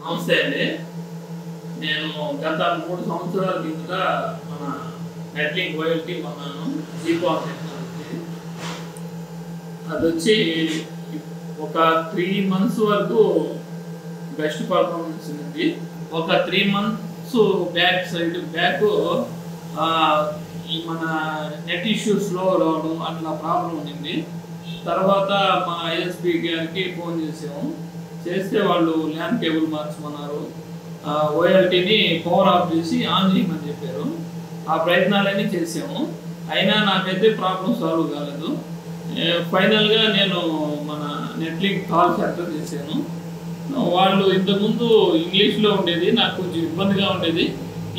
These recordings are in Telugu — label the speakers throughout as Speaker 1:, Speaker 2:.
Speaker 1: నమస్తే అండి. నేను గత 3 సంవత్సరాల కిందట మన నెట్లింక్ ఓఎల్టీ కొన్నాను. GPON technology. అది వచ్చి ఒక 3 months వరకు బెస్ట్ పర్ఫార్మెన్స్ ఉంది. ఒక 3 months బ్యాక్ ఈ మన నెట్ ఇష్యూస్ స్లో రావడం అట్లా ప్రాబ్లం ఉండింది. తర్వాత మా ఐఎస్పీ గారికి ఫోన్ చేస్తే వాళ్ళు ల్యాన్ కేబుల్ మార్చమన్నారు. ఓఎల్టీని పవర్ ఆఫ్ చేసి ఆన్ చేయమని చెప్పారు. ఆ ప్రయత్నాలన్నీ చేసాము. అయినా నాకైతే ప్రాబ్లం సాల్వ్ కాలేదు. ఫైనల్గా నేను మన నెట్లింక్ కాల్ సెంటర్ చేశాను. వాళ్ళు ఇంతకుముందు ఇంగ్లీష్లో ఉండేది, నాకు కొంచెం ఇబ్బందిగా ఉండేది.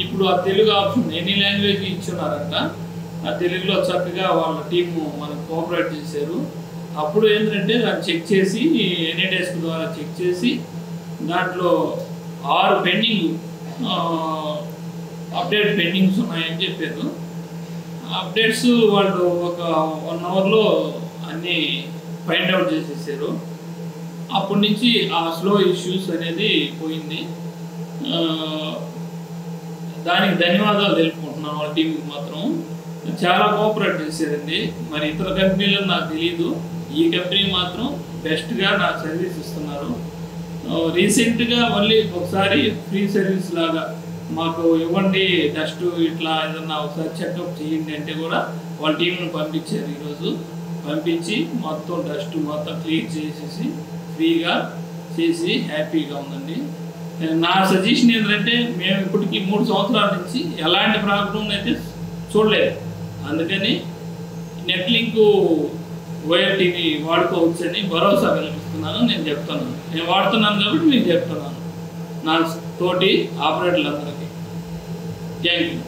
Speaker 1: ఇప్పుడు ఆ తెలుగు ఆప్షన్ ఎనీ లాంగ్వేజ్ ఇచ్చున్నారంట. ఆ తెలుగులో చక్కగా వాళ్ళ టీము మనకు కోఆపరేట్ చేశారు. అప్పుడు ఏంటంటే దాన్ని చెక్ చేసి ఎనీ డెస్క్ ద్వారా చెక్ చేసి దాంట్లో 6 పెండింగ్ అప్డేట్ పెండింగ్స్ ఉన్నాయని చెప్పారు. అప్డేట్స్ వాళ్ళు ఒక 1 hourలో అన్నీ ఫైండ్ అవుట్ చేసేసారు. అప్పటి నుంచి ఆ స్లో ఇష్యూస్ అనేది పోయింది. దానికి ధన్యవాదాలు తెలుపుకుంటున్నాను వాళ్ళ టీంకి మాత్రం. చాలా కోఆపరేట్ చేశారండి. మరి ఇతర కంపెనీలు నాకు తెలియదు, ఈ కంపెనీ మాత్రం బెస్ట్గా నాకు సర్వీస్ ఇస్తున్నారు. రీసెంట్గా మళ్ళీ ఒకసారి ఫ్రీ సర్వీస్ లాగా మాకు ఇవ్వండి, డస్ట్ ఇట్లా ఏదన్నా ఒకసారి చెకప్ చేయండి అంటే కూడా వాళ్ళ టీంను పంపించారు. ఈరోజు పంపించి మొత్తం డస్ట్ మొత్తం క్లీన్ చేసేసి ఫ్రీగా చేసి హ్యాపీగా ఉందండి. నా సజెషన్ ఏంటంటే మేము ఇప్పటికీ 3 సంవత్సరాల నుంచి ఎలాంటి ప్రాబ్లం అయితే చూడలేదు. అందుకని నెట్లింక్ ఓఎల్టీని వాడుకోవచ్చని భరోసా కల్పిస్తున్నాను. నేను వాడుతున్నాను కాబట్టి మీకు చెప్తున్నాను, నా తోటి ఆపరేటర్లందరికీ. Thank you.